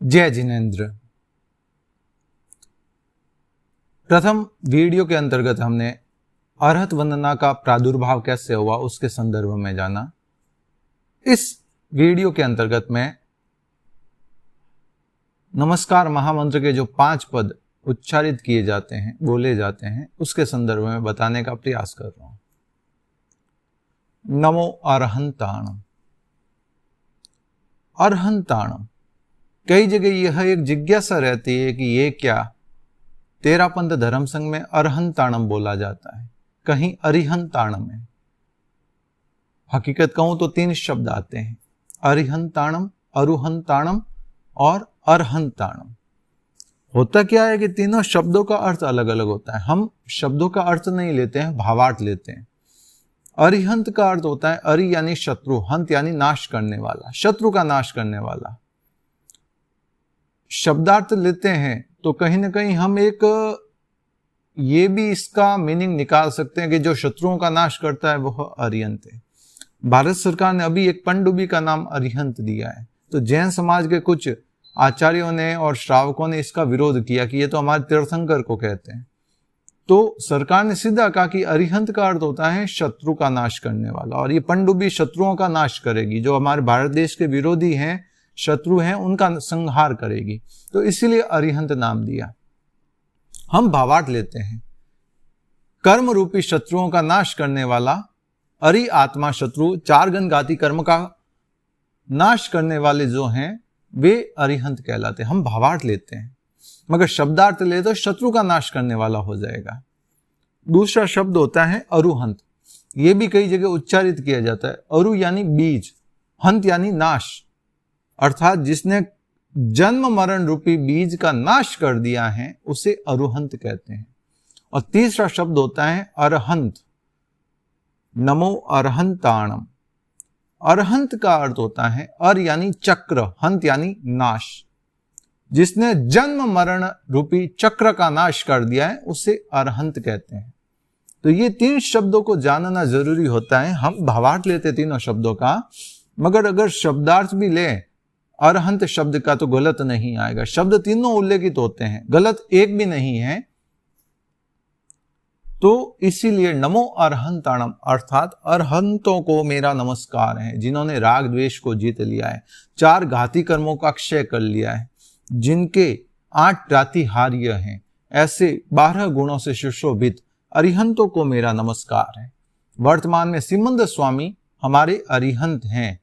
जय जिनेंद्र। प्रथम वीडियो के अंतर्गत हमने अरहत वंदना का प्रादुर्भाव कैसे हुआ उसके संदर्भ में जाना। इस वीडियो के अंतर्गत में नमस्कार महामंत्र के जो 5 पद उच्चारित किए जाते हैं, बोले जाते हैं, उसके संदर्भ में बताने का प्रयास कर रहा हूं। नमो अरहंताणम। अरहंताणम, कई जगह यह एक जिज्ञासा रहती है कि ये क्या। तेरापंथ धर्म संघ में अरहंताणम बोला जाता है, कहीं अरिहंताणम है। हकीकत कहूं तो 3 शब्द आते हैं, अरिहंताणम, अरुहंताणम और अरहंताणम। होता क्या है कि तीनों शब्दों का अर्थ अलग अलग होता है। हम शब्दों का अर्थ नहीं लेते हैं, भावार्थ लेते हैं। अरिहंत का अर्थ होता है अरि यानी शत्रु, हंत यानी नाश करने वाला, शत्रु का नाश करने वाला। शब्दार्थ लेते हैं तो कहीं ना कहीं हम एक ये भी इसका मीनिंग निकाल सकते हैं कि जो शत्रुओं का नाश करता है वह अरिहंत है। भारत सरकार ने अभी एक पनडुब्बी का नाम अरिहंत दिया है, तो जैन समाज के कुछ आचार्यों ने और श्रावकों ने इसका विरोध किया कि ये तो हमारे तीर्थंकर को कहते हैं। तो सरकार ने सीधा कहा कि अरिहंत का अर्थ होता है शत्रु का नाश करने वाला, और ये पनडुब्बी शत्रुओं का नाश करेगी, जो हमारे भारत देश के विरोधी हैं, शत्रु हैं, उनका संहार करेगी। तो इसीलिए अरिहंत नाम दिया। हम भावार्थ लेते हैं, कर्म रूपी शत्रुओं का नाश करने वाला, अरि आत्मा शत्रु, 4 गण घाती कर्म का नाश करने वाले जो हैं वे अरिहंत कहलाते हैं। हम भावार्थ लेते हैं, मगर शब्दार्थ ले तो शत्रु का नाश करने वाला हो जाएगा। दूसरा शब्द होता है अरुहंत। यह भी कई जगह उच्चारित किया जाता है। अरु यानी बीज, हंत यानी नाश, अर्थात जिसने जन्म मरण रूपी बीज का नाश कर दिया है उसे अरुहंत कहते हैं। और तीसरा शब्द होता है अरहंत। नमो अरहंताणम। अरहंत का अर्थ होता है अर यानी चक्र, हंत यानी नाश, जिसने जन्म मरण रूपी चक्र का नाश कर दिया है उसे अरहंत कहते हैं। तो ये 3 शब्दों को जानना जरूरी होता है। हम भावार्थ लेते तीनों शब्दों का, मगर अगर शब्दार्थ भी ले अरहंत शब्द का तो गलत नहीं आएगा। शब्द तीनों उल्लेखित होते हैं, गलत एक भी नहीं है। तो इसीलिए नमो अरहंताणम अर्थात अरहंतों को मेरा नमस्कार है, जिन्होंने राग द्वेष को जीत लिया है, 4 घाती कर्मों का क्षय कर लिया है, जिनके 8 प्रातिहार्य हैं, ऐसे 12 गुणों से सुशोभित अरिहंतों को मेरा नमस्कार है। वर्तमान में सिमंद स्वामी हमारे अरिहंत हैं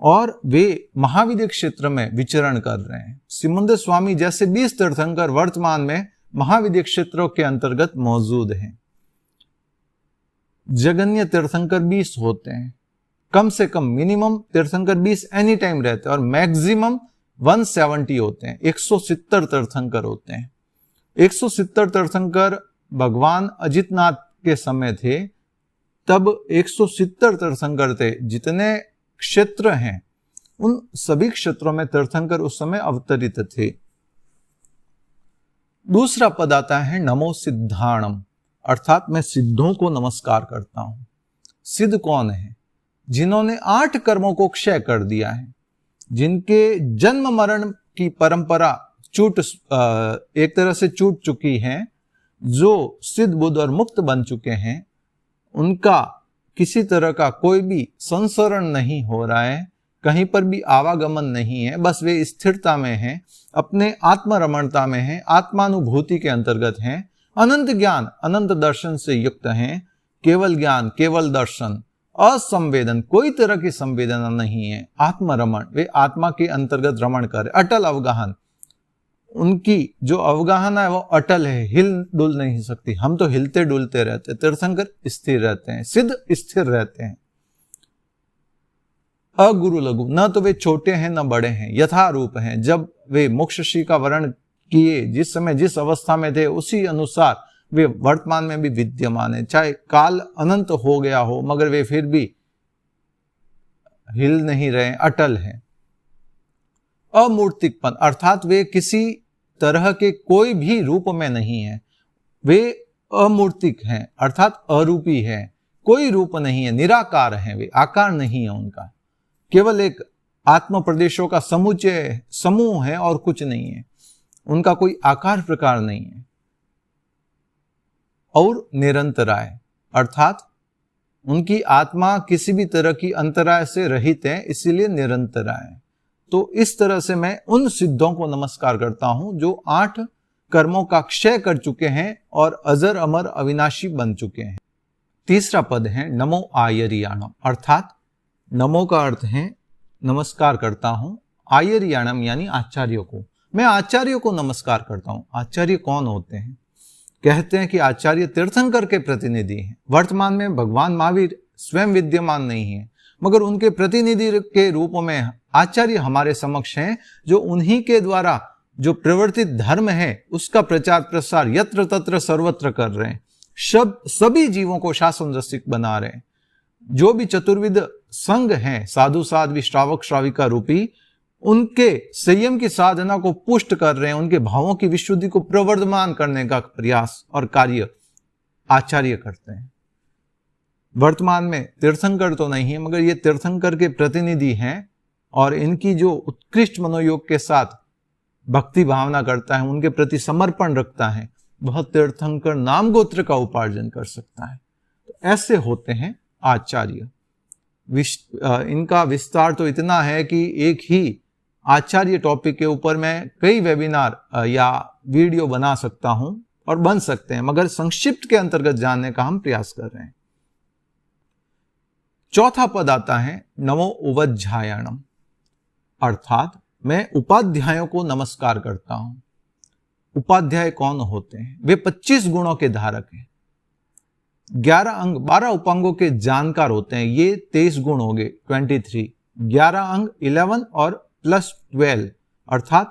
और वे महाविद्य क्षेत्र में विचरण कर रहे हैं। सिमंद स्वामी जैसे 20 तीर्थंकर वर्तमान में महाविद्य क्षेत्रों के अंतर्गत मौजूद हैं। जगन्य तीर्थंकर 20 होते हैं, कम से कम मिनिमम तीर्थंकर 20 एनी टाइम रहते हैं, और मैक्सिमम 170 होते हैं, 170 तीर्थंकर होते हैं। 170 तीर्थंकर भगवान अजितनाथ के समय थे, तब 170 तीर्थंकर थे। जितने क्षेत्र हैं उन सभी क्षेत्रों में तीर्थंकर उस समय अवतरित थे। दूसरा पद आता है नमो सिद्धाणम, अर्थात मैं सिद्धों को नमस्कार करता हूं। सिद्ध कौन है? जिन्होंने 8 कर्मों को क्षय कर दिया है, जिनके जन्म मरण की परंपरा एक तरह से छूट चुकी है, जो सिद्ध बुद्ध और मुक्त बन चुके हैं, उनका किसी तरह का कोई भी संसरण नहीं हो रहा है, कहीं पर भी आवागमन नहीं है, बस वे स्थिरता में हैं, अपने आत्मरमणता में हैं, आत्मानुभूति के अंतर्गत हैं, अनंत ज्ञान अनंत दर्शन से युक्त हैं, केवल ज्ञान केवल दर्शन, असंवेदन, कोई तरह की संवेदना नहीं है, आत्मरमण, वे आत्मा के अंतर्गत रमण कर, अटल अवगाहन, उनकी जो अवगाहना है वो अटल है, हिल डुल नहीं सकती। हम तो हिलते डुलते रहते, तीर्थंकर स्थिर रहते हैं, सिद्ध स्थिर रहते हैं। अगुरु लघु, न तो वे छोटे हैं न बड़े हैं, यथारूप हैं। जब वे मोक्षश्री का वर्ण किए, जिस समय जिस अवस्था में थे उसी अनुसार वे वर्तमान में भी विद्यमान है। चाहे काल अनंत हो गया हो, मगर वे फिर भी हिल नहीं रहे, अटल हैं। अमूर्तिकपन, अर्थात वे किसी तरह के कोई भी रूप में नहीं है, वे अमूर्तिक हैं, अर्थात अरूपी है, कोई रूप नहीं है, निराकार है, वे आकार नहीं है उनका, केवल एक आत्म प्रदेशों का समुच्चय समूह है और कुछ नहीं है। उनका कोई आकार प्रकार नहीं है। और निरंतराय अर्थात उनकी आत्मा किसी भी तरह की अंतराय से रहित है, इसीलिए निरंतराय है। तो इस तरह से मैं उन सिद्धों को नमस्कार करता हूं जो 8 कर्मों का क्षय कर चुके हैं और अजर अमर अविनाशी बन चुके हैं। तीसरा पद है नमो आयरियाणम, अर्थात नमो का अर्थ है नमस्कार करता हूं, आयरियाणम यानी आचार्यों को। मैं आचार्यों को नमस्कार करता हूं। आचार्य कौन होते हैं? कहते हैं कि आचार्य तीर्थंकर के प्रतिनिधि हैं। वर्तमान में भगवान महावीर स्वयं विद्यमान नहीं है, मगर उनके प्रतिनिधि के रूप में आचार्य हमारे समक्ष हैं, जो उन्हीं के द्वारा जो प्रवर्तित धर्म है उसका प्रचार प्रसार यत्र तत्र सर्वत्र कर रहे हैं। सभी जीवों को शासन रसिक बना रहे हैं। जो भी चतुर्विध संघ हैं, साधु साध्वी श्रावक श्राविका रूपी, उनके संयम की साधना को पुष्ट कर रहे हैं। उनके भावों की विशुद्धि को प्रवर्धमान करने का प्रयास और कार्य आचार्य करते हैं। वर्तमान में तीर्थंकर तो नहीं है, मगर ये तीर्थंकर के प्रतिनिधि हैं और इनकी जो उत्कृष्ट मनोयोग के साथ भक्ति भावना करता है, उनके प्रति समर्पण रखता है, वह तीर्थंकर नाम गोत्र का उपार्जन कर सकता है। तो ऐसे होते हैं आचार्य। इनका विस्तार तो इतना है कि एक ही आचार्य टॉपिक के ऊपर मैं कई वेबिनार या वीडियो बना सकता हूं और बन सकते हैं, मगर संक्षिप्त के अंतर्गत जानने का हम प्रयास कर रहे हैं। चौथा पद आता है नमो उपाध्यायणम, अर्थात मैं उपाध्यायों को नमस्कार करता हूं। उपाध्याय कौन होते हैं? वे 25 गुणों के धारक हैं। 11 अंग 12 उपांगों के जानकार होते हैं। ये 23 गुण हो गए 23। 11 अंग 11 और प्लस 12, अर्थात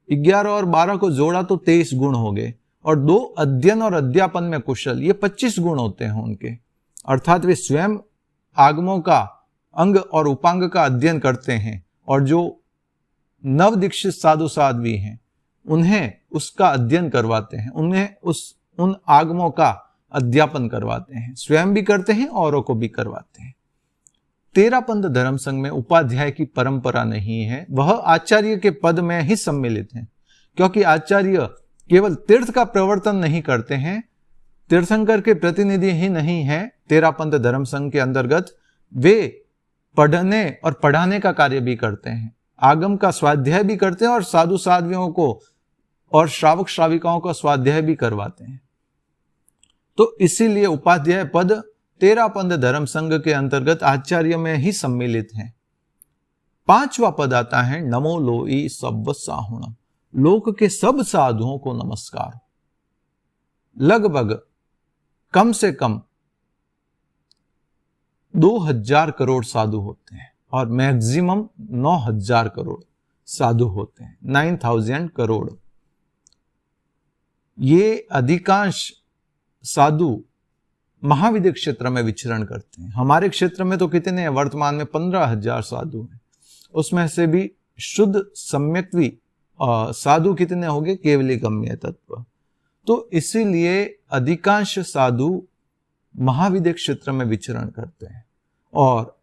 11 और 12 को जोड़ा तो 23 गुण हो गए। और 2 अध्ययन और अध्यापन में कुशल, ये 25 गुण होते हैं उनके। अर्थात वे स्वयं आगमों का अंग और उपांग का अध्ययन करते हैं, और जो नव दीक्षित साधु साध्वी हैं उन्हें उसका अध्ययन करवाते हैं, उन्हें उन आगमों का अध्यापन करवाते हैं, स्वयं भी करते हैं औरों को भी करवाते हैं। 13 पंथ धर्म संघ में उपाध्याय की परंपरा नहीं है, वह आचार्य के पद में ही सम्मिलित है, क्योंकि आचार्य केवल तीर्थ का प्रवर्तन नहीं करते हैं, तीर्थंकर के प्रतिनिधि ही नहीं है। 13 पंथ धर्म संघ के अंतर्गत वे पढ़ने और पढ़ाने का कार्य भी करते हैं, आगम का स्वाध्याय भी करते हैं और साधु साध्वियों को और श्रावक श्राविकाओं का स्वाध्याय भी करवाते हैं। तो इसीलिए उपाध्याय पद 13 पंथ धर्म संघ के अंतर्गत आचार्य में ही सम्मिलित है। 5वां पद आता है नमो लोई सब साहुणम, लोक के सब साधुओं को नमस्कार। लगभग कम से कम 2000 करोड़ साधु होते हैं और मैक्सिमम 9000 करोड़ साधु होते हैं, 9000 करोड़। ये अधिकांश साधु महाविद्य क्षेत्र में विचरण करते हैं। हमारे क्षेत्र में तो कितने हैं? वर्तमान में 15,000 साधु हैं। उसमें से भी शुद्ध सम्यक्त्वी साधु कितने हो गए? केवली गम्य तत्व। तो इसीलिए अधिकांश साधु महाविद्य क्षेत्र में विचरण करते हैं और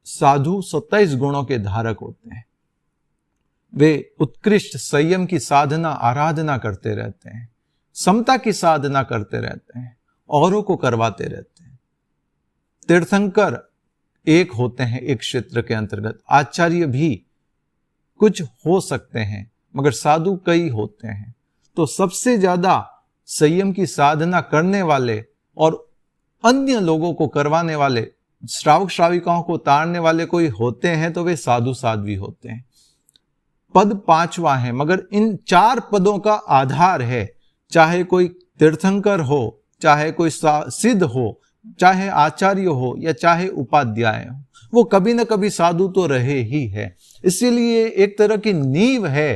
साधु 27 गुणों के धारक होते हैं। वे उत्कृष्ट संयम की साधना आराधना करते रहते हैं, समता की साधना करते रहते हैं, औरों को करवाते रहते हैं। तीर्थंकर एक होते हैं एक क्षेत्र के अंतर्गत, आचार्य भी कुछ हो सकते हैं, मगर साधु कई होते हैं। तो सबसे ज्यादा संयम की साधना करने वाले और अन्य लोगों को करवाने वाले, श्रावक श्राविकाओं को तारने वाले कोई होते हैं तो वे साधु साध्वी होते हैं। पद 5वां है, मगर इन 4 पदों का आधार है, चाहे कोई तीर्थंकर हो, चाहे कोई सिद्ध हो, चाहे आचार्य हो या चाहे उपाध्याय हो, वो कभी न कभी साधु तो रहे ही है। इसीलिए एक तरह की नींव है।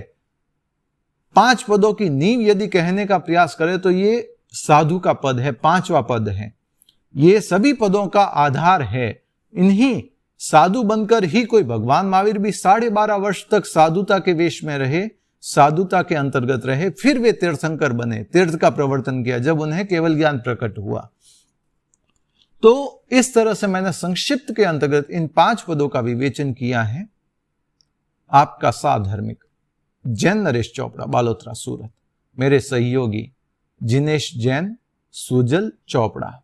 5 पदों की नींव यदि कहने का प्रयास करें तो ये साधु का पद है, 5वां पद है। ये सभी पदों का आधार है। इन्हीं साधु बनकर ही कोई भगवान महावीर भी 12.5 वर्ष तक साधुता के वेश में रहे, साधुता के अंतर्गत रहे, फिर वे तीर्थंकर बने, तीर्थ का प्रवर्तन किया जब उन्हें केवल ज्ञान प्रकट हुआ। तो इस तरह से मैंने संक्षिप्त के अंतर्गत इन 5 पदों का विवेचन किया है। आपका साधर्मिक जैन नरेश चोपड़ा, बालोतरा, सूरत। मेरे सहयोगी जिनेश जैन, सुजल चोपड़ा।